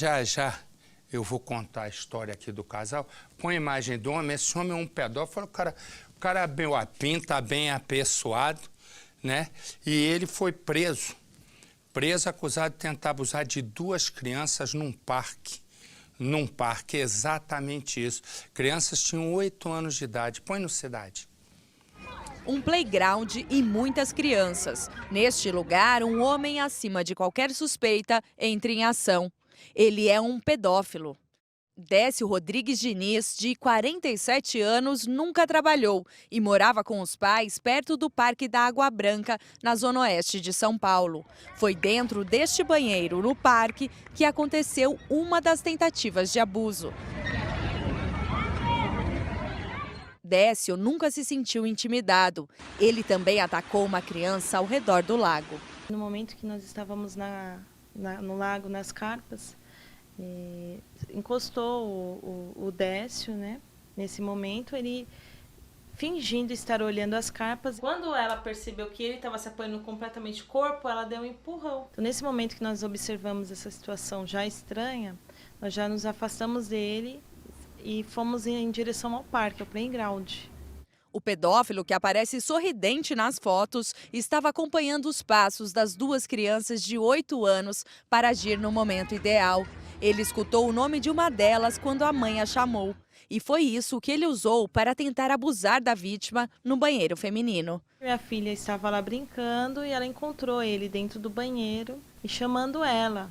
já eu vou contar a história aqui do casal. Põe a imagem do homem, esse homem é um pedófilo, o cara é bem tá bem apessoado, né? E ele foi preso acusado de tentar abusar de 2 crianças num parque, exatamente isso. Crianças tinham 8 anos de idade. Põe no Cidade. Um playground e muitas crianças. Neste lugar, um homem acima de qualquer suspeita entra em ação. Ele é um pedófilo. Décio Rodrigues Diniz, de 47 anos, nunca trabalhou e morava com os pais perto do Parque da Água Branca, na zona oeste de São Paulo. Foi dentro deste banheiro, no parque, que aconteceu uma das tentativas de abuso. Décio nunca se sentiu intimidado. Ele também atacou uma criança ao redor do lago. No momento que nós estávamos no lago, nas carpas, encostou o Décio, né? Nesse momento, ele fingindo estar olhando as carpas. Quando ela percebeu que ele estava se apoiando completamente o corpo, ela deu um empurrão. Então, nesse momento que nós observamos essa situação já estranha, nós já nos afastamos dele e fomos em direção ao parque, ao playground. O pedófilo, que aparece sorridente nas fotos, estava acompanhando os passos das 2 crianças de 8 anos para agir no momento ideal. Ele escutou o nome de uma delas quando a mãe a chamou. E foi isso que ele usou para tentar abusar da vítima no banheiro feminino. Minha filha estava lá brincando e ela encontrou ele dentro do banheiro e chamando ela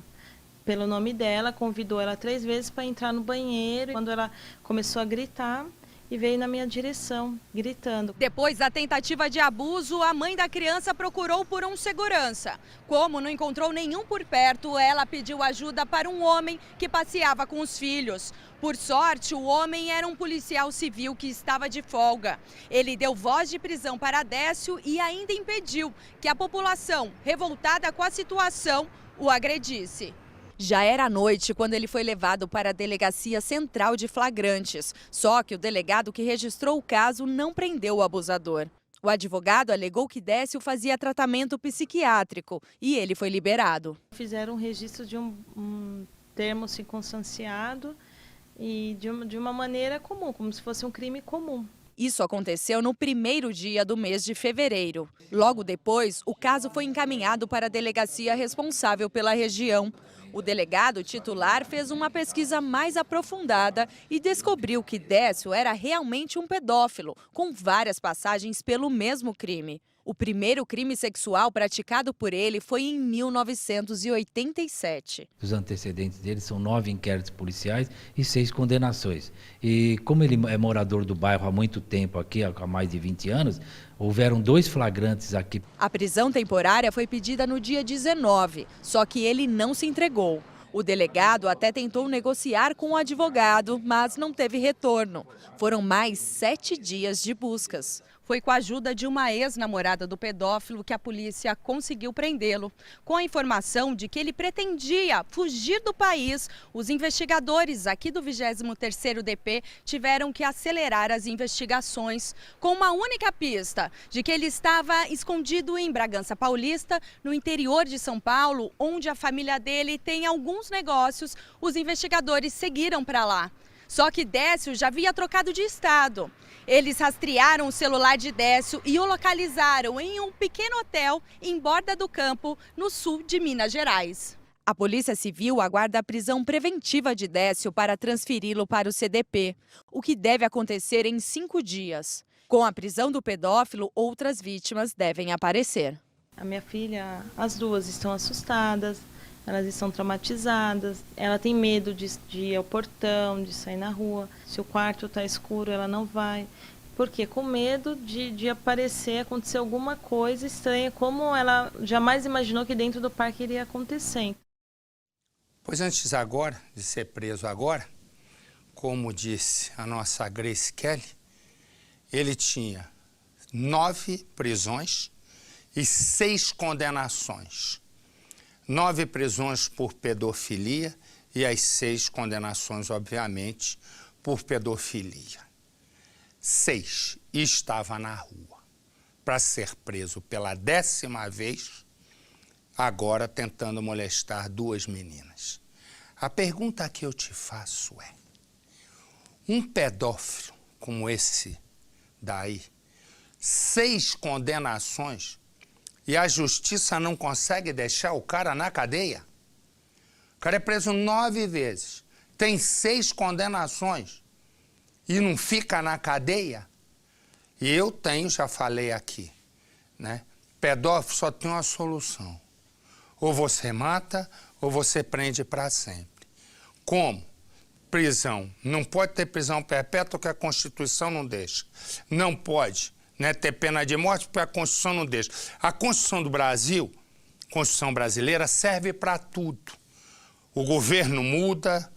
pelo nome dela, convidou ela 3 vezes para entrar no banheiro. Quando ela começou a gritar, e veio na minha direção, gritando. Depois da tentativa de abuso, a mãe da criança procurou por um segurança. Como não encontrou nenhum por perto, ela pediu ajuda para um homem que passeava com os filhos. Por sorte, o homem era um policial civil que estava de folga. Ele deu voz de prisão para Décio e ainda impediu que a população, revoltada com a situação, o agredisse. Já era noite quando ele foi levado para a Delegacia Central de Flagrantes. Só que o delegado que registrou o caso não prendeu o abusador. O advogado alegou que Décio fazia tratamento psiquiátrico e ele foi liberado. Fizeram um registro de um termo circunstanciado e de uma maneira comum, como se fosse um crime comum. Isso aconteceu no primeiro dia do mês de fevereiro. Logo depois, o caso foi encaminhado para a delegacia responsável pela região. O delegado titular fez uma pesquisa mais aprofundada e descobriu que Décio era realmente um pedófilo, com várias passagens pelo mesmo crime. O primeiro crime sexual praticado por ele foi em 1987. Os antecedentes dele são 9 inquéritos policiais e 6 condenações. E como ele é morador do bairro há muito tempo aqui, há mais de 20 anos, houveram 2 flagrantes aqui. A prisão temporária foi pedida no dia 19, só que ele não se entregou. O delegado até tentou negociar com o advogado, mas não teve retorno. Foram mais 7 dias de buscas. Foi com a ajuda de uma ex-namorada do pedófilo que a polícia conseguiu prendê-lo. Com a informação de que ele pretendia fugir do país, os investigadores aqui do 23º DP tiveram que acelerar as investigações com uma única pista de que ele estava escondido em Bragança Paulista, no interior de São Paulo, onde a família dele tem alguns negócios. Os investigadores seguiram para lá. Só que Décio já havia trocado de estado. Eles rastrearam o celular de Décio e o localizaram em um pequeno hotel em Borda do Campo, no sul de Minas Gerais. A Polícia Civil aguarda a prisão preventiva de Décio para transferi-lo para o CDP, o que deve acontecer em 5 dias. Com a prisão do pedófilo, outras vítimas devem aparecer. A minha filha, as 2 estão assustadas. Elas estão traumatizadas, ela tem medo de ir ao portão, de sair na rua. Se o quarto está escuro, ela não vai. Por quê? Com medo de acontecer alguma coisa estranha, como ela jamais imaginou que dentro do parque iria acontecer. Pois antes agora, de ser preso agora, como disse a nossa Grace Kelly, ele tinha 9 prisões e 6 condenações. 9 prisões por pedofilia e as 6 condenações, obviamente, por pedofilia. 6 estava na rua para ser preso pela 10ª vez, agora tentando molestar 2 meninas. A pergunta que eu te faço é, um pedófilo como esse daí, 6 condenações, e a justiça não consegue deixar o cara na cadeia? O cara é preso 9 vezes, tem 6 condenações e não fica na cadeia? E eu tenho, já falei aqui, né? Pedófilo só tem uma solução. Ou você mata, ou você prende para sempre. Como? Prisão. Não pode ter prisão perpétua, que a Constituição não deixa. Não pode, né, ter pena de morte, porque a Constituição não deixa. A Constituição do Brasil, a Constituição brasileira, serve para tudo. O governo muda,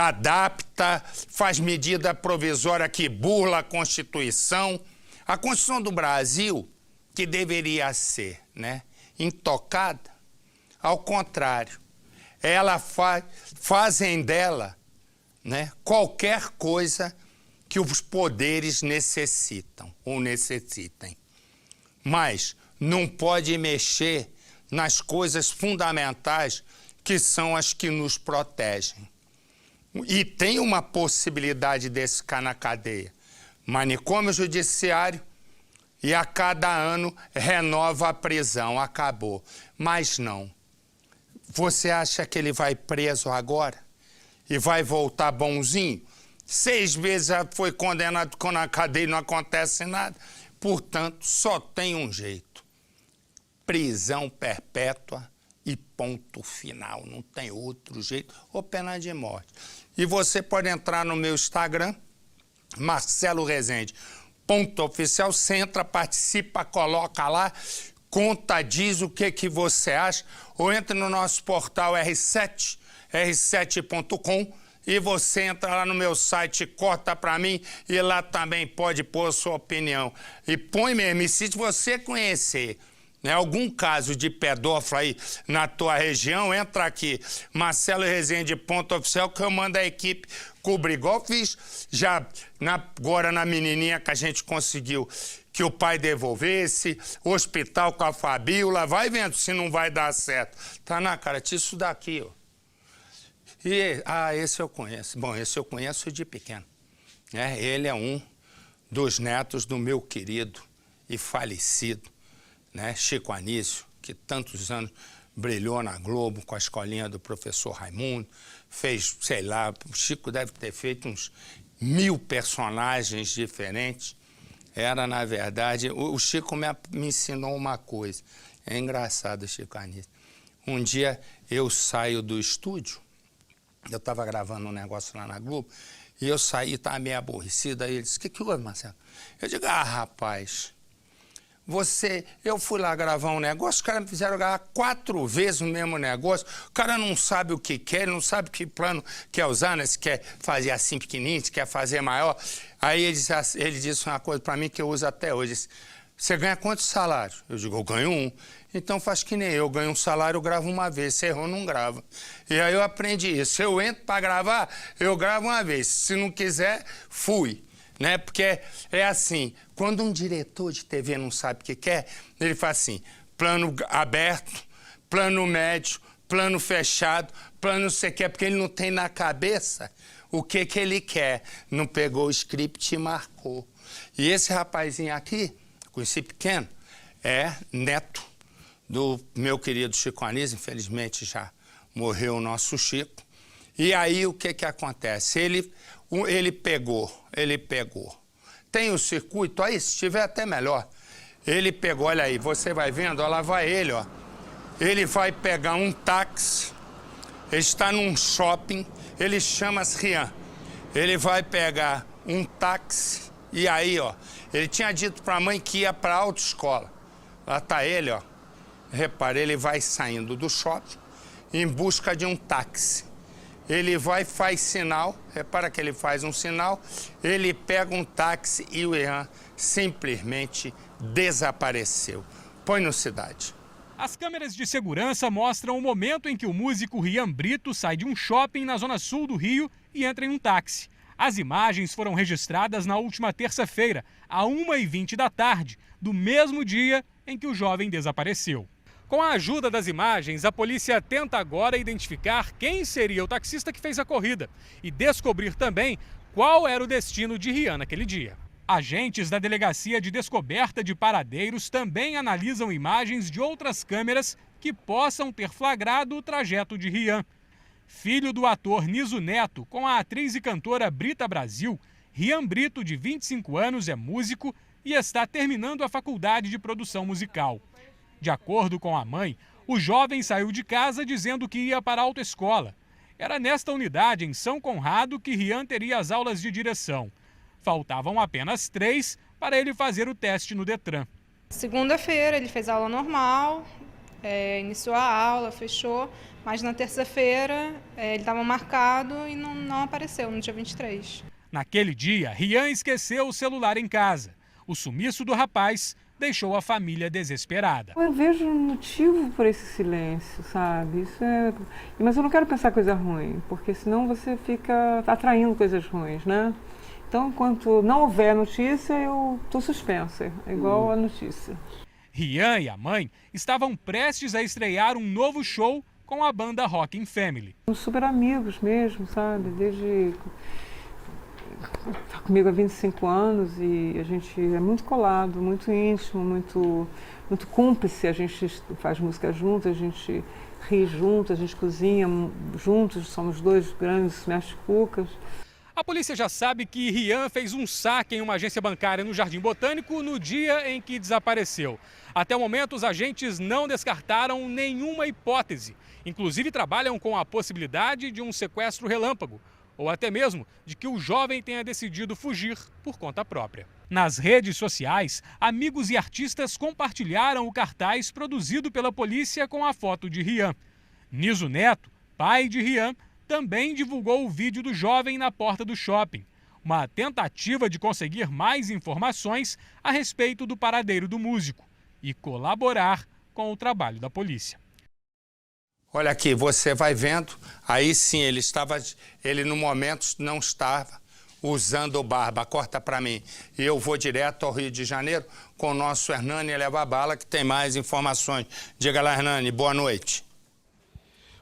adapta, faz medida provisória que burla a Constituição. A Constituição do Brasil, que deveria ser, né, intocada, ao contrário, ela fazem dela, né, qualquer coisa que os poderes necessitam ou necessitem. Mas não pode mexer nas coisas fundamentais que são as que nos protegem. E tem uma possibilidade desse ficar na cadeia. Manicômio judiciário, e a cada ano renova a prisão, acabou. Mas não. Você acha que ele vai preso agora e vai voltar bonzinho? 6 vezes já foi condenado na cadeia e não acontece nada. Portanto, só tem um jeito. Prisão perpétua e ponto final. Não tem outro jeito. Ou pena de morte. E você pode entrar no meu Instagram, Marcelo Rezende, .oficial, você entra, participa, coloca lá, conta, diz o que você acha, ou entra no nosso portal R7, r7.com, e você entra lá no meu site, corta para mim, e lá também pode pôr sua opinião. E põe mesmo, e se você conhecer, né, algum caso de pedófilo aí na tua região, entra aqui, Marcelo Rezende, .oficial, que eu mando a equipe cobrir. Igual fiz já agora na menininha que a gente conseguiu que o pai devolvesse, hospital com a Fabíola, vai vendo se não vai dar certo. Tá na cara, isso daqui, ó. E, esse eu conheço. Bom, esse eu conheço de pequeno. Ele é um dos netos do meu querido e falecido, né, Chico Anísio, que tantos anos brilhou na Globo com a escolinha do professor Raimundo, fez, sei lá, o Chico deve ter feito uns 1000 personagens diferentes. Era, na verdade, o Chico me ensinou uma coisa. É engraçado, Chico Anísio. Um dia eu saio do estúdio, eu estava gravando um negócio lá na Globo, e eu saí, estava meio aborrecido, aí ele disse, o que houve, Marcelo? Eu digo, rapaz, eu fui lá gravar um negócio, os caras me fizeram gravar 4 vezes o mesmo negócio, o cara não sabe o que quer, ele não sabe que plano quer usar, né? Se quer fazer assim pequenininho, se quer fazer maior. Aí ele disse uma coisa para mim que eu uso até hoje, disse, você ganha quantos salários? Eu digo, eu ganho 1. Então faz que nem eu ganho um salário, eu gravo uma vez, se errou, não grava. E aí eu aprendi isso, se eu entro para gravar, eu gravo uma vez, se não quiser, fui. Né? Porque é assim, quando um diretor de TV não sabe o que quer, ele faz assim, plano aberto, plano médio, plano fechado, plano não sei o que, porque ele não tem na cabeça o que ele quer. Não pegou o script e marcou. E esse rapazinho aqui, conheci pequeno, é neto do meu querido Chico Anísio, infelizmente já morreu o nosso Chico. E aí o que acontece? Ele pegou. Tem o circuito aí, se tiver até melhor. Ele pegou, olha aí, você vai vendo, olha lá vai ele, ó. Ele vai pegar um táxi, ele está num shopping, ele chama-se Rian. Ele vai pegar um táxi e aí, ó, ele tinha dito para a mãe que ia para a autoescola. Lá tá ele, ó. Repare, ele vai saindo do shopping em busca de um táxi. Ele vai, faz sinal, repara que ele faz um sinal, ele pega um táxi e o Rian simplesmente desapareceu. Põe no Cidade. As câmeras de segurança mostram o momento em que o músico Rian Brito sai de um shopping na zona sul do Rio e entra em um táxi. As imagens foram registradas na última terça-feira, às 1h20 da tarde, do mesmo dia em que o jovem desapareceu. Com a ajuda das imagens, a polícia tenta agora identificar quem seria o taxista que fez a corrida e descobrir também qual era o destino de Rian naquele dia. Agentes da Delegacia de Descoberta de Paradeiros também analisam imagens de outras câmeras que possam ter flagrado o trajeto de Rian. Filho do ator Niso Neto com a atriz e cantora Brita Brasil, Rian Brito, de 25 anos, é músico e está terminando a faculdade de produção musical. De acordo com a mãe, o jovem saiu de casa dizendo que ia para a autoescola. Era nesta unidade, em São Conrado, que Rian teria as aulas de direção. Faltavam apenas 3 para ele fazer o teste no Detran. Segunda-feira ele fez aula normal, iniciou a aula, fechou, mas na terça-feira ele estava marcado e não apareceu no dia 23. Naquele dia, Rian esqueceu o celular em casa. O sumiço do rapaz deixou a família desesperada. Eu vejo um motivo por esse silêncio, sabe? Mas eu não quero pensar coisa ruim, porque senão você fica atraindo coisas ruins, né? Então, enquanto não houver notícia, eu estou suspensa, é igual a notícia. Rian e a mãe estavam prestes a estrear um novo show com a banda Rockin' Family. Somos super amigos mesmo, sabe? Desde... Está comigo há 25 anos e a gente é muito colado, muito íntimo, muito cúmplice. A gente faz música junto, a gente ri junto, a gente cozinha juntos, somos 2 grandes mestre-cucas. A polícia já sabe que Rian fez um saque em uma agência bancária no Jardim Botânico no dia em que desapareceu. Até o momento, os agentes não descartaram nenhuma hipótese. Inclusive, trabalham com a possibilidade de um sequestro relâmpago, ou até mesmo de que o jovem tenha decidido fugir por conta própria. Nas redes sociais, amigos e artistas compartilharam o cartaz produzido pela polícia com a foto de Rian. Niso Neto, pai de Rian, também divulgou o vídeo do jovem na porta do shopping. Uma tentativa de conseguir mais informações a respeito do paradeiro do músico e colaborar com o trabalho da polícia. Olha aqui, você vai vendo, aí sim, ele no momento não estava usando barba. Corta para mim. E eu vou direto ao Rio de Janeiro com o nosso Hernani Leva Bala, que tem mais informações. Diga lá, Hernani, boa noite.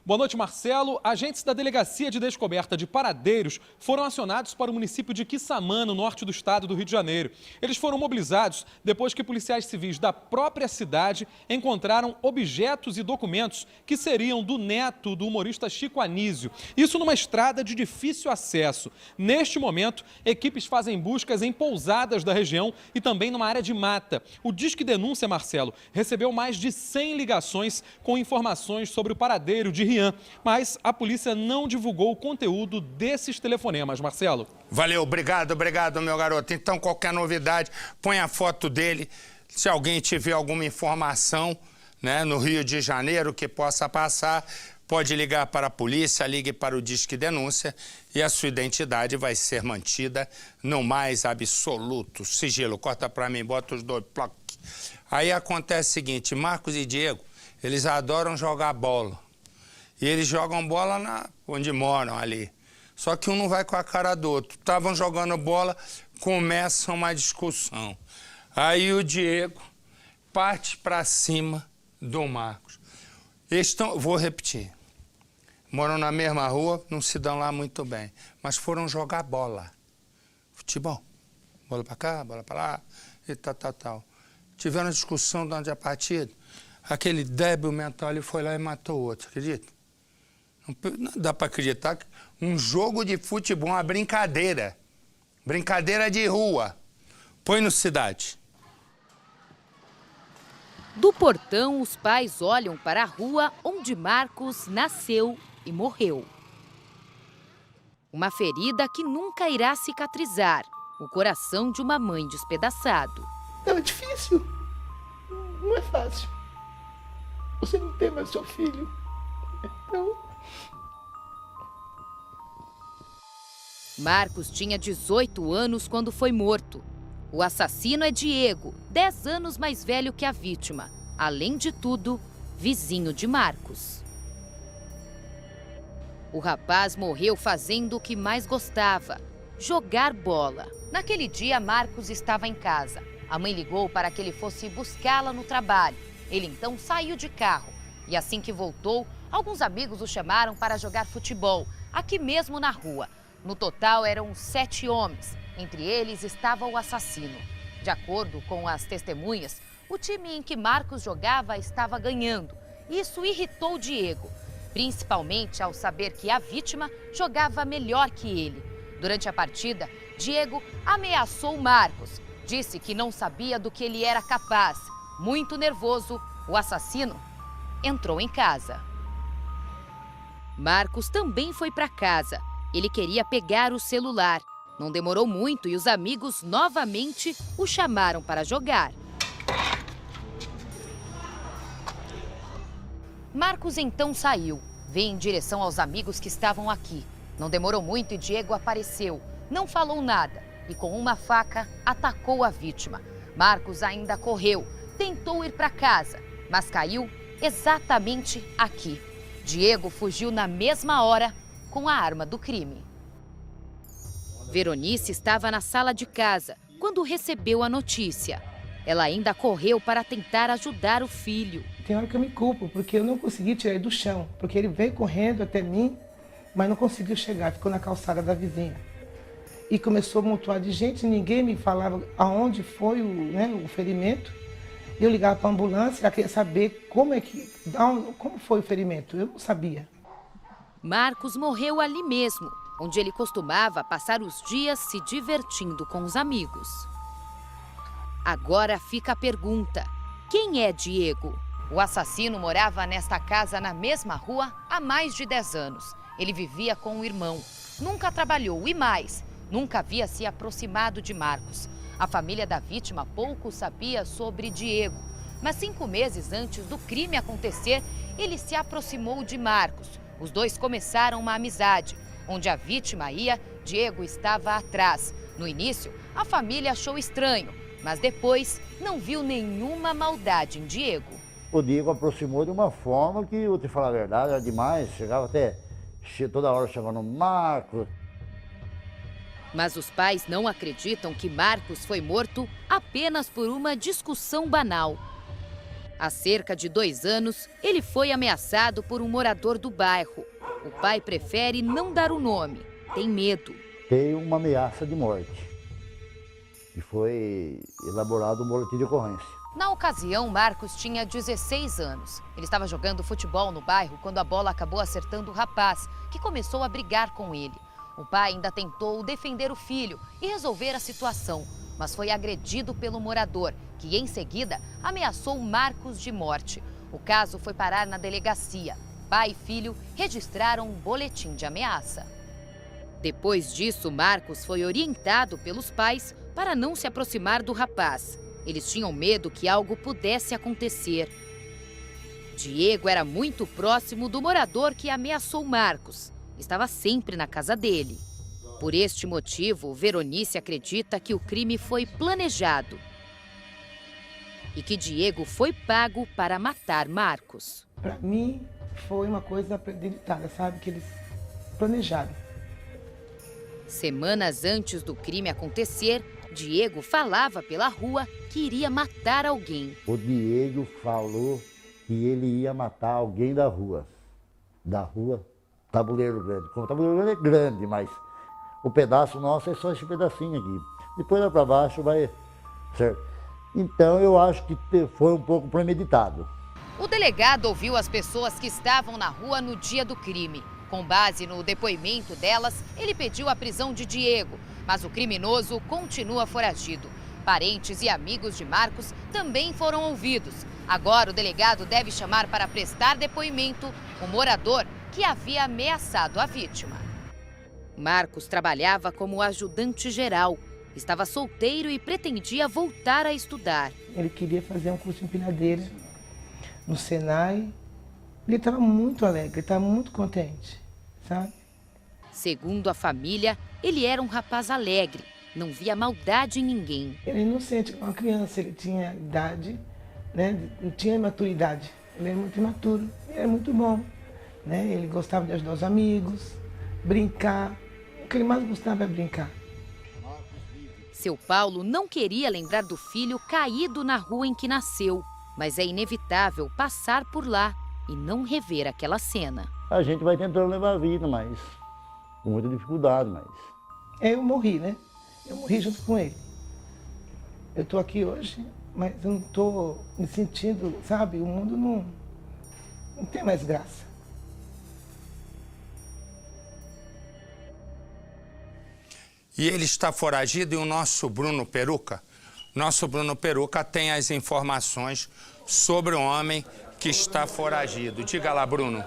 Boa noite, Marcelo. Agentes da Delegacia de Descoberta de Paradeiros foram acionados para o município de Quissamã, no norte do estado do Rio de Janeiro. Eles foram mobilizados depois que policiais civis da própria cidade encontraram objetos e documentos que seriam do neto do humorista Chico Anísio. Isso numa estrada de difícil acesso. Neste momento, equipes fazem buscas em pousadas da região e também numa área de mata. O Disque Denúncia, Marcelo, recebeu mais de 100 ligações com informações sobre o paradeiro de Rian, mas a polícia não divulgou o conteúdo desses telefonemas, Marcelo. Valeu, obrigado, meu garoto. Então, qualquer novidade, põe a foto dele. Se alguém tiver alguma informação, né, no Rio de Janeiro que possa passar, pode ligar para a polícia, ligue para o Disque Denúncia e a sua identidade vai ser mantida no mais absoluto sigilo. Corta para mim, bota os 2 bloques. Aí acontece o seguinte, Marcos e Diego, eles adoram jogar bola. E eles jogam bola onde moram ali. Só que um não vai com a cara do outro. Estavam jogando bola, começa uma discussão. Aí o Diego parte para cima do Marcos. Vou repetir. Moram na mesma rua, não se dão lá muito bem. Mas foram jogar bola. Futebol. Bola para cá, bola para lá, e tal. Tiveram discussão durante a partida. Aquele débil mental, ele foi lá e matou o outro, acredita? Não dá para acreditar que um jogo de futebol, uma brincadeira. Brincadeira de rua. Põe no Cidade. Do portão, os pais olham para a rua onde Marcos nasceu e morreu. Uma ferida que nunca irá cicatrizar. O coração de uma mãe despedaçado. É difícil. Não é fácil. Você não tem mais seu filho. Então... Marcos tinha 18 anos quando foi morto. O assassino é Diego, 10 anos mais velho que a vítima. Além de tudo, vizinho de Marcos. O rapaz morreu fazendo o que mais gostava, jogar bola. Naquele dia, Marcos estava em casa. A mãe ligou para que ele fosse buscá-la no trabalho. Ele então saiu de carro e assim que voltou, alguns amigos o chamaram para jogar futebol, aqui mesmo na rua. No total eram 7 homens, entre eles estava o assassino. De acordo com as testemunhas, o time em que Marcos jogava estava ganhando. Isso irritou Diego, principalmente ao saber que a vítima jogava melhor que ele. Durante a partida, Diego ameaçou Marcos, disse que não sabia do que ele era capaz. Muito nervoso, o assassino entrou em casa. Marcos também foi para casa. Ele queria pegar o celular. Não demorou muito e os amigos novamente o chamaram para jogar. Marcos então saiu, veio em direção aos amigos que estavam aqui. Não demorou muito e Diego apareceu. Não falou nada e com uma faca atacou a vítima. Marcos ainda correu, tentou ir para casa, mas caiu exatamente aqui. Diego fugiu na mesma hora com a arma do crime. Veronice estava na sala de casa quando recebeu a notícia. Ela ainda correu para tentar ajudar o filho. Tem hora que eu me culpo, porque eu não consegui tirar ele do chão. Porque ele veio correndo até mim, mas não conseguiu chegar, ficou na calçada da vizinha. E começou a montoar de gente, ninguém me falava aonde foi o ferimento. Eu ligava para a ambulância, ela queria saber como foi o ferimento, eu não sabia. Marcos morreu ali mesmo, onde ele costumava passar os dias se divertindo com os amigos. Agora fica a pergunta: quem é Diego? O assassino morava nesta casa na mesma rua há mais de 10 anos. Ele vivia com o irmão, nunca trabalhou e mais, nunca havia se aproximado de Marcos. A família da vítima pouco sabia sobre Diego, mas 5 meses antes do crime acontecer, ele se aproximou de Marcos. Os dois começaram uma amizade. Onde a vítima ia, Diego estava atrás. No início, a família achou estranho, mas depois não viu nenhuma maldade em Diego. O Diego aproximou de uma forma que, eu te falar a verdade, era demais. Chegava até, toda hora chegando no Marcos. Mas os pais não acreditam que Marcos foi morto apenas por uma discussão banal. Há cerca de 2 anos, ele foi ameaçado por um morador do bairro. O pai prefere não dar o nome, tem medo. Tem uma ameaça de morte e foi elaborado um boletim de ocorrência. Na ocasião, Marcos tinha 16 anos. Ele estava jogando futebol no bairro quando a bola acabou acertando o rapaz, que começou a brigar com ele. O pai ainda tentou defender o filho e resolver a situação, mas foi agredido pelo morador, que em seguida ameaçou Marcos de morte. O caso foi parar na delegacia. Pai e filho registraram um boletim de ameaça. Depois disso, Marcos foi orientado pelos pais para não se aproximar do rapaz. Eles tinham medo que algo pudesse acontecer. Diego era muito próximo do morador que ameaçou Marcos. Estava sempre na casa dele. Por este motivo, Veronice acredita que o crime foi planejado e que Diego foi pago para matar Marcos. Para mim, foi uma coisa premeditada, sabe? Que eles planejaram. Semanas antes do crime acontecer, Diego falava pela rua que iria matar alguém. O Diego falou que ele ia matar alguém da rua Tabuleiro Grande. Como o Tabuleiro Grande é grande, mas o pedaço nosso é só esse pedacinho aqui. Depois lá para baixo vai, certo? Então eu acho que foi um pouco premeditado. O delegado ouviu as pessoas que estavam na rua no dia do crime. Com base no depoimento delas, ele pediu a prisão de Diego, mas o criminoso continua foragido. Parentes e amigos de Marcos também foram ouvidos. Agora o delegado deve chamar para prestar depoimento o morador que havia ameaçado a vítima. Marcos trabalhava como ajudante geral. Estava solteiro e pretendia voltar a estudar. Ele queria fazer um curso de empilhadeira no Senai. Ele estava muito alegre, estava muito contente, sabe? Segundo a família, ele era um rapaz alegre, não via maldade em ninguém. Ele é inocente, uma criança, ele tinha idade, né? Não tinha maturidade. Ele era muito imaturo, ele era muito bom, né? Ele gostava de ajudar os amigos, brincar. O que ele mais gostava é brincar. Seu Paulo não queria lembrar do filho caído na rua em que nasceu. mas é inevitável passar por lá e não rever aquela cena. A gente vai tentando levar a vida, mas com muita dificuldade, mas... Eu morri, né? Eu morri junto com ele. Eu estou aqui hoje, mas eu não estou me sentindo, sabe? O mundo não tem mais graça. E ele está foragido e o nosso Bruno Peruca tem as informações sobre o homem que está foragido. Diga lá, Bruno.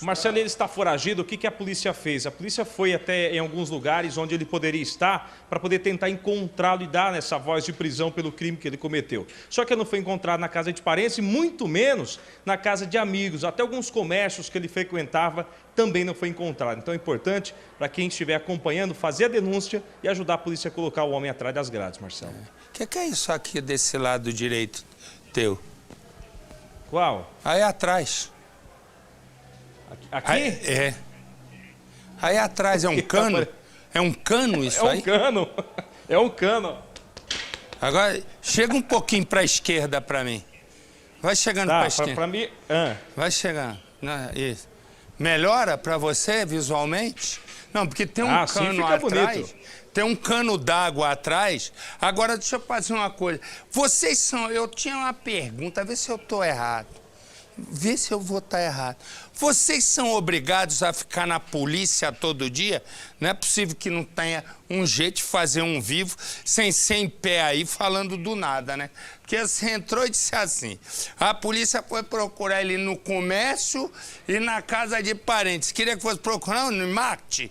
Marcelo, ele está foragido, o que a polícia fez? A polícia foi até em alguns lugares onde ele poderia estar para poder tentar encontrá-lo e dar essa voz de prisão pelo crime que ele cometeu. Só que ele não foi encontrado na casa de parentes e muito menos na casa de amigos. Até alguns comércios que ele frequentava também não foi encontrado. Então é importante para quem estiver acompanhando fazer a denúncia e ajudar a polícia a colocar o homem atrás das grades, Marcelo. O que é isso aqui desse lado direito teu? Qual? Aí atrás. Aqui? Aí atrás é um cano? É um cano isso aí? É um cano. É um cano. Agora, chega um pouquinho para a esquerda para mim. Vai chegando para a esquerda. Para mim... Vai chegando. Isso. Melhora para você visualmente? Não, porque tem um cano atrás. Bonito. Tem um cano d'água atrás. Agora, deixa eu fazer uma coisa. Vocês são... Eu tinha uma pergunta, vê se eu estou errado. Vê se eu vou estar errado. Vocês são obrigados a ficar na polícia todo dia? Não é possível que não tenha um jeito de fazer um vivo sem ser em pé aí falando do nada, né? Porque você entrou e disse assim, a polícia foi procurar ele no comércio e na casa de parentes. Queria que fosse procurar no Marte,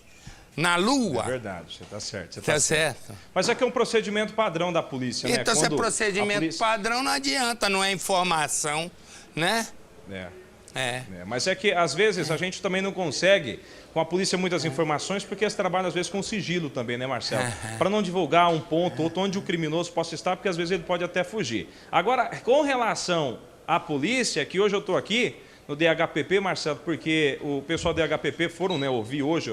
na Lua. É verdade, você está certo. Você tá certo. Mas é que é um procedimento padrão da polícia, né? Então, se é procedimento padrão, não adianta, não é informação, né? Mas é que, às vezes, a gente também não consegue, com a polícia, muitas informações, porque eles trabalham, às vezes, com sigilo também, né, Marcelo? Para não divulgar um ponto, outro, onde o criminoso possa estar, porque, às vezes, ele pode até fugir. Agora, com relação à polícia, que hoje eu estou aqui no DHPP, Marcelo, porque o pessoal do DHPP foram, né, ouvir hoje,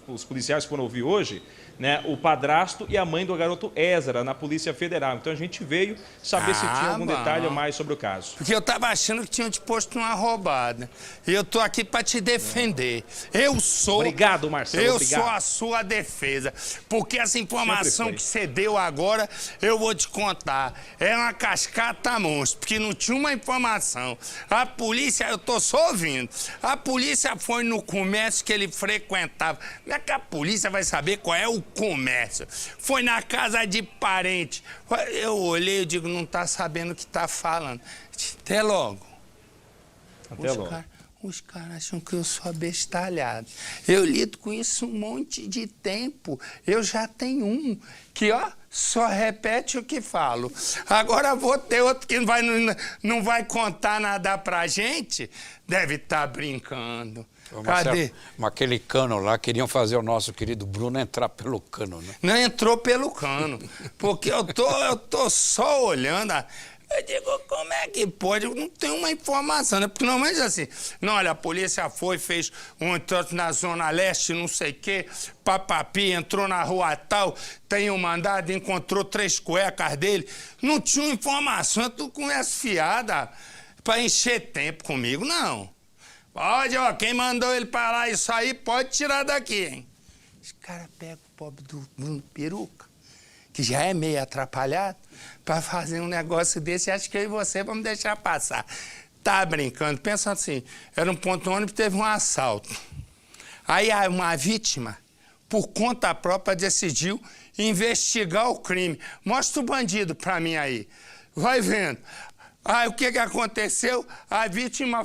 os policiais foram ouvir hoje, né, o padrasto e a mãe do garoto Ezra, na Polícia Federal. Então a gente veio saber se tinha algum detalhe a mais sobre o caso. Porque eu estava achando que tinham te posto uma roubada. E eu tô aqui para te defender. Eu sou... Obrigado, Marcelo. Eu sou a sua defesa. Porque essa informação que você deu agora, eu vou te contar. É uma cascata monstro, porque não tinha uma informação. A polícia, eu tô só ouvindo. A polícia foi no comércio que ele frequentava. Como é que a polícia vai saber qual é o comércio? Foi na casa de parente. Eu olhei e digo, não tá sabendo o que tá falando. Até logo. Até logo. Os caras acham que eu sou abestalhado. Eu lido com isso um monte de tempo. Eu já tenho um que, ó, só repete o que falo. Agora vou ter outro que não vai contar nada pra gente. Deve estar brincando. Ô, Marcelo, cadê? Mas aquele cano lá, queriam fazer o nosso querido Bruno entrar pelo cano, né? Não entrou pelo cano, porque eu tô só olhando. Eu digo, como é que pode? Eu não tenho uma informação, né? Porque normalmente assim, não, olha, a polícia fez um troço na Zona Leste, não sei o quê, papapi, entrou na rua tal, tem um mandado, encontrou 3 cuecas dele. Não tinha informação, eu tô com essa fiada pra encher tempo comigo, não. Pode, ó, quem mandou ele pra lá isso aí, pode tirar daqui, hein? Os caras pegam o pobre do Bruno Peruca, que já é meio atrapalhado, pra fazer um negócio desse, acho que eu e você vamos deixar passar. Tá brincando, pensa assim, era um ponto ônibus, teve um assalto. Aí uma vítima, por conta própria, decidiu investigar o crime. Mostra o bandido pra mim aí, vai vendo. Aí o que aconteceu? A vítima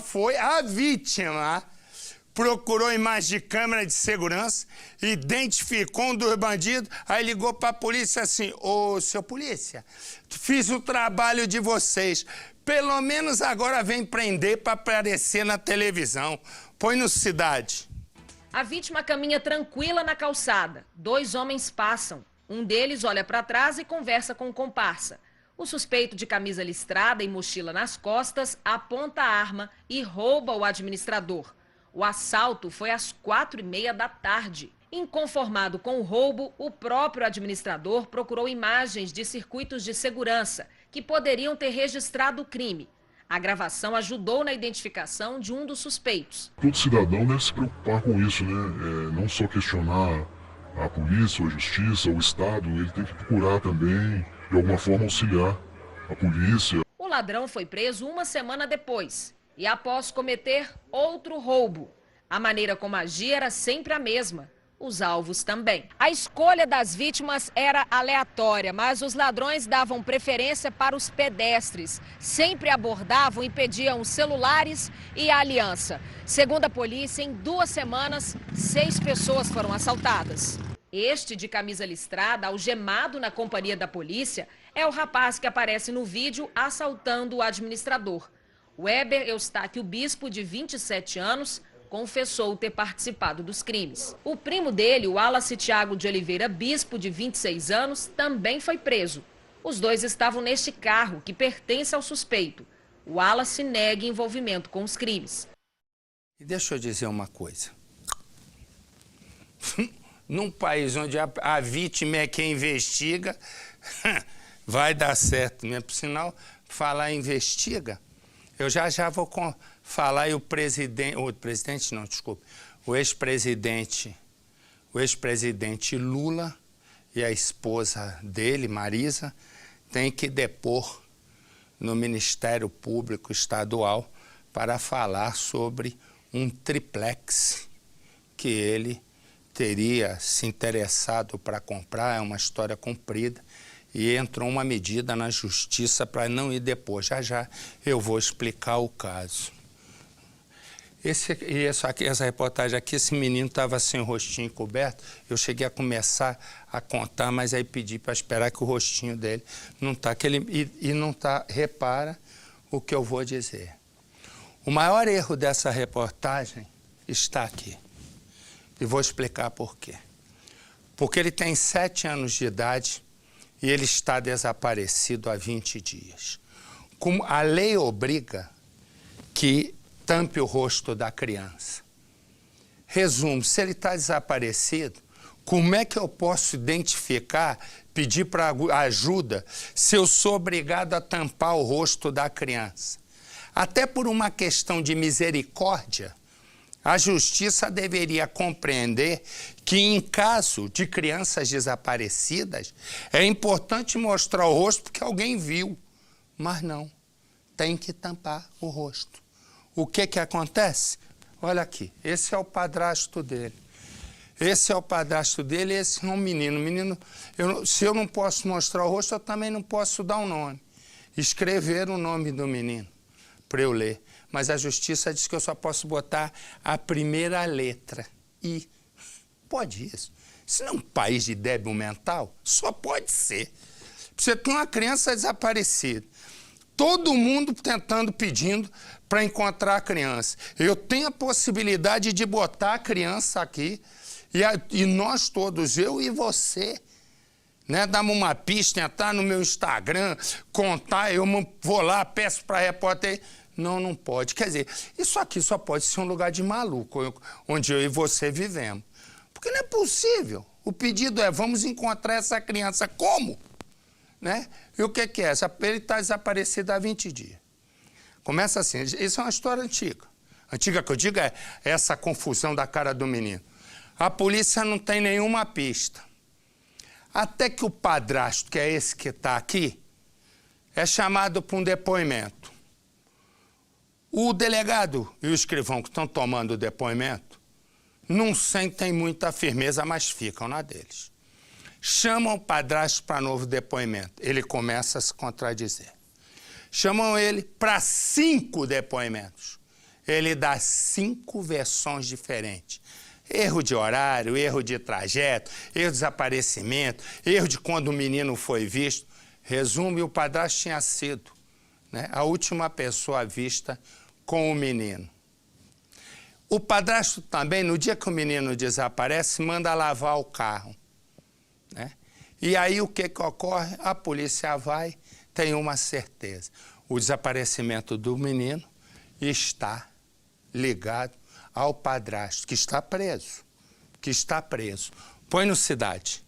procurou imagem de câmera de segurança, identificou um dos bandidos, aí ligou para a polícia assim, ô, seu polícia, fiz o trabalho de vocês, pelo menos agora vem prender para aparecer na televisão. Põe no Cidade. A vítima caminha tranquila na calçada. 2 homens passam. Um deles olha para trás e conversa com o comparsa. O suspeito, de camisa listrada e mochila nas costas, aponta a arma e rouba o administrador. O assalto foi às 4h30 da tarde. Inconformado com o roubo, o próprio administrador procurou imagens de circuitos de segurança, que poderiam ter registrado o crime. A gravação ajudou na identificação de um dos suspeitos. Todo cidadão deve se preocupar com isso, né? Não só questionar a polícia, a justiça, o Estado, ele tem que procurar também, de alguma forma, auxiliar a polícia. O ladrão foi preso uma semana depois e após cometer outro roubo. A maneira como agia era sempre a mesma. Os alvos também. A escolha das vítimas era aleatória, mas os ladrões davam preferência para os pedestres. Sempre abordavam e pediam os celulares e a aliança. Segundo a polícia, em 2 semanas, 6 pessoas foram assaltadas. Este de camisa listrada, algemado na companhia da polícia, é o rapaz que aparece no vídeo assaltando o administrador. Weber Eustáquio Bispo, de 27 anos, confessou ter participado dos crimes. O primo dele, o Wallace Thiago de Oliveira Bispo, de 26 anos, também foi preso. Os dois estavam neste carro, que pertence ao suspeito. O Wallace nega envolvimento com os crimes. E deixa eu dizer uma coisa. Num país onde a vítima é quem investiga, vai dar certo mesmo. Por sinal, falar investiga, eu já vou falar e o ex-presidente Lula e a esposa dele, Marisa, tem que depor no Ministério Público Estadual para falar sobre um triplex que ele teria se interessado para comprar. É uma história comprida. E entrou uma medida na justiça para não ir depor. Já eu vou explicar o caso. Essa reportagem aqui, esse menino estava sem o rostinho coberto. Eu cheguei a começar a contar, mas aí pedi para esperar que o rostinho dele não está. E não está. Repara o que eu vou dizer. O maior erro dessa reportagem está aqui. E vou explicar por quê. Porque ele tem 7 anos de idade e ele está desaparecido há 20 dias. Como a lei obriga que tampe o rosto da criança. Resumo, se ele está desaparecido, como é que eu posso identificar, pedir para ajuda, se eu sou obrigado a tampar o rosto da criança? Até por uma questão de misericórdia, a justiça deveria compreender que, em caso de crianças desaparecidas, é importante mostrar o rosto porque alguém viu. Mas não, tem que tampar o rosto. O que acontece? Olha aqui, esse é o padrasto dele. Esse é o padrasto dele e esse é um menino. Se eu não posso mostrar o rosto, eu também não posso dar um nome. Escrever o nome do menino para eu ler. Mas a justiça diz que eu só posso botar a primeira letra. E pode isso. Isso não é um país de débil mental? Só pode ser. Você tem uma criança desaparecida. Todo mundo pedindo para encontrar a criança. Eu tenho a possibilidade de botar a criança aqui e nós todos, eu e você, né, damos uma pista, entrar no meu Instagram, contar, eu vou lá, peço para a repórter. Não pode. Quer dizer, isso aqui só pode ser um lugar de maluco, onde eu e você vivemos. Porque não é possível. O pedido é, vamos encontrar essa criança. Como? Né? E o que é? Ele está desaparecido há 20 dias. Começa assim, isso é uma história antiga. Antiga que eu digo é essa confusão da cara do menino. A polícia não tem nenhuma pista. Até que o padrasto, que é esse que está aqui, é chamado para um depoimento. O delegado e o escrivão que estão tomando o depoimento não sentem muita firmeza, mas ficam na deles. Chamam o padrasto para novo depoimento. Ele começa a se contradizer. Chamam ele para 5 depoimentos. Ele dá 5 versões diferentes. Erro de horário, erro de trajeto, erro de desaparecimento, erro de quando o menino foi visto. Resumo, o padrasto tinha sido, né, a última pessoa vista com o menino. O padrasto também, no dia que o menino desaparece, manda lavar o carro. Né? E aí o que ocorre? A polícia vai, tem uma certeza. O desaparecimento do menino está ligado ao padrasto, que está preso. Põe no Cidade.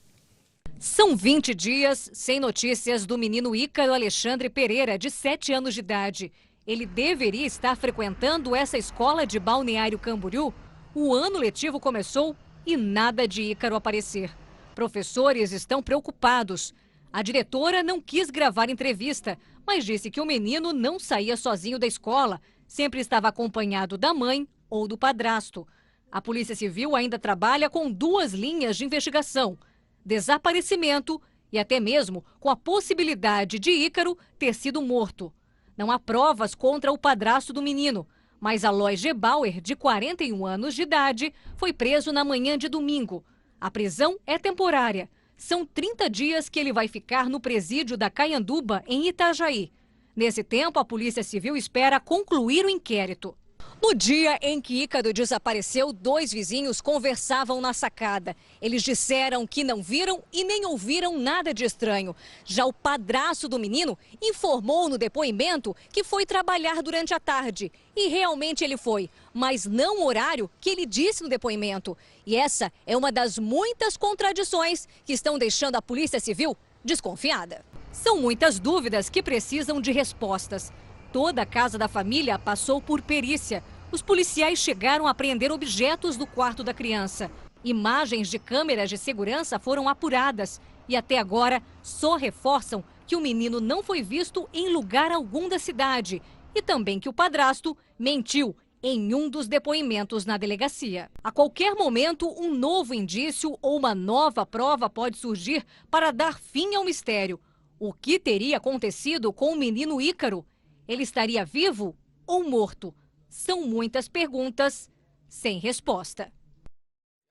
São 20 dias sem notícias do menino Ícaro Alexandre Pereira, de 7 anos de idade. Ele deveria estar frequentando essa escola de Balneário Camboriú. O ano letivo começou e nada de Ícaro aparecer. Professores estão preocupados. A diretora não quis gravar entrevista, mas disse que o menino não saía sozinho da escola, sempre estava acompanhado da mãe ou do padrasto. A Polícia Civil ainda trabalha com 2 linhas de investigação: desaparecimento e até mesmo com a possibilidade de Ícaro ter sido morto. Não há provas contra o padrasto do menino, mas Aloy Gebauer, de 41 anos de idade, foi preso na manhã de domingo. A prisão é temporária. São 30 dias que ele vai ficar no presídio da Caianduba, em Itajaí. Nesse tempo, a Polícia Civil espera concluir o inquérito. No dia em que Ícaro desapareceu, 2 vizinhos conversavam na sacada. Eles disseram que não viram e nem ouviram nada de estranho. Já o padrasto do menino informou no depoimento que foi trabalhar durante a tarde. E realmente ele foi, mas não o horário que ele disse no depoimento. E essa é uma das muitas contradições que estão deixando a Polícia Civil desconfiada. São muitas dúvidas que precisam de respostas. Toda a casa da família passou por perícia. Os policiais chegaram a apreender objetos do quarto da criança. Imagens de câmeras de segurança foram apuradas e até agora só reforçam que o menino não foi visto em lugar algum da cidade e também que o padrasto mentiu em um dos depoimentos na delegacia. A qualquer momento, um novo indício ou uma nova prova pode surgir para dar fim ao mistério. O que teria acontecido com o menino Ícaro? Ele estaria vivo ou morto? São muitas perguntas sem resposta.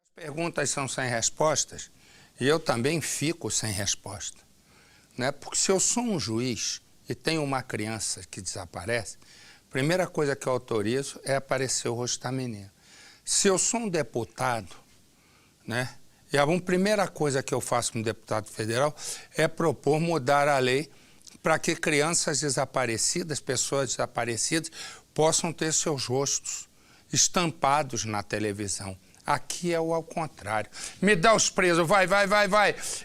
As perguntas são sem respostas e eu também fico sem resposta, né? Porque se eu sou um juiz e tenho uma criança que desaparece, a primeira coisa que eu autorizo é aparecer o rosto da menina. Se eu sou um deputado, né? E a primeira coisa que eu faço como deputado federal é propor mudar a lei para que crianças desaparecidas, pessoas desaparecidas, possam ter seus rostos estampados na televisão. Aqui é o ao contrário. Me dá os presos, vai.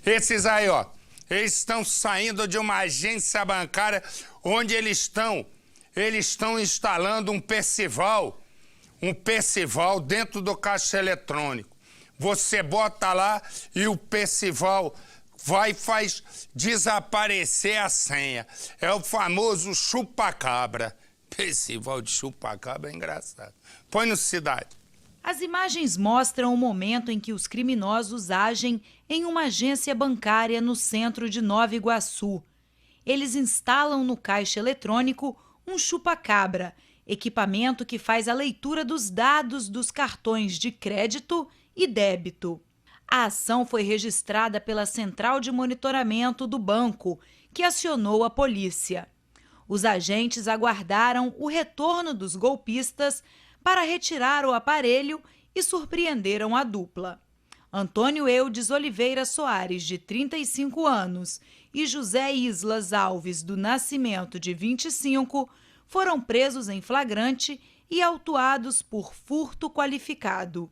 Esses aí, ó, eles estão saindo de uma agência bancária onde eles estão instalando um Percival dentro do caixa eletrônico. Você bota lá e o Percival vai e faz desaparecer a senha. É o famoso chupa-cabra. Percival de chupa-cabra é engraçado. Põe no Cidade. As imagens mostram o momento em que os criminosos agem em uma agência bancária no centro de Nova Iguaçu. Eles instalam no caixa eletrônico um chupa-cabra, equipamento que faz a leitura dos dados dos cartões de crédito e débito. A ação foi registrada pela Central de Monitoramento do banco, que acionou a polícia. Os agentes aguardaram o retorno dos golpistas para retirar o aparelho e surpreenderam a dupla. Antônio Eudes Oliveira Soares, de 35 anos, e José Islas Alves do Nascimento, de 25, foram presos em flagrante e autuados por furto qualificado.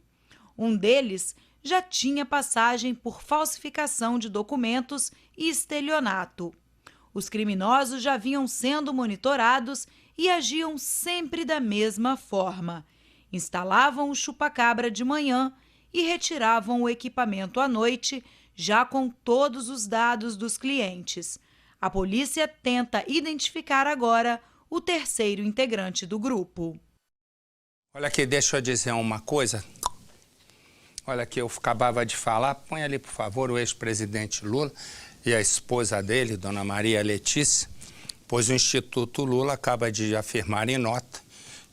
Um deles já tinha passagem por falsificação de documentos e estelionato. Os criminosos já vinham sendo monitorados e agiam sempre da mesma forma. Instalavam o chupa-cabra de manhã e retiravam o equipamento à noite, já com todos os dados dos clientes. A polícia tenta identificar agora o terceiro integrante do grupo. Olha aqui, deixa eu dizer uma coisa. Olha aqui, eu acabava de falar, põe ali, por favor, o ex-presidente Lula e a esposa dele, Dona Maria Letícia, pois o Instituto Lula acaba de afirmar em nota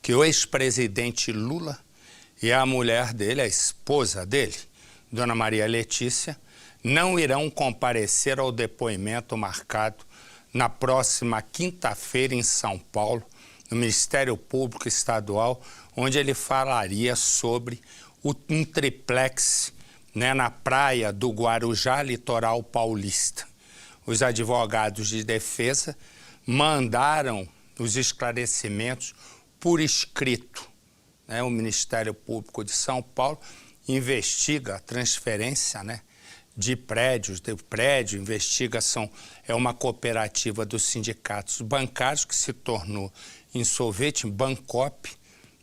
que o ex-presidente Lula e a mulher dele, a esposa dele, Dona Maria Letícia, não irão comparecer ao depoimento marcado na próxima quinta-feira em São Paulo, no Ministério Público Estadual, onde ele falaria sobre um triplex, né, na praia do Guarujá, litoral paulista. Os advogados de defesa mandaram os esclarecimentos por escrito, né? O Ministério Público de São Paulo investiga a transferência, né, de prédios, investigação, é uma cooperativa dos sindicatos bancários que se tornou insolvente, Bancop,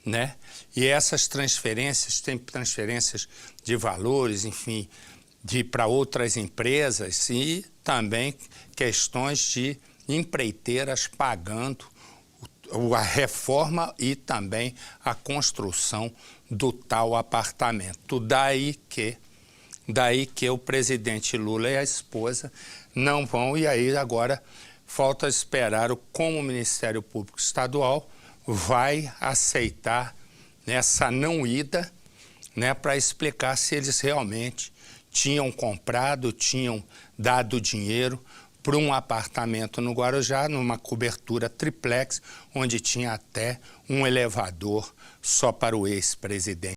né? E essas transferências, tem transferências de valores, enfim, para outras empresas e também questões de empreiteiras pagando a reforma e também a construção do tal apartamento. Daí que o presidente Lula e a esposa não vão, e aí agora falta esperar como o Ministério Público Estadual vai aceitar essa não ida, né, para explicar se eles realmente tinham comprado, tinham dado dinheiro para um apartamento no Guarujá, numa cobertura triplex, onde tinha até um elevador só para o ex-presidente.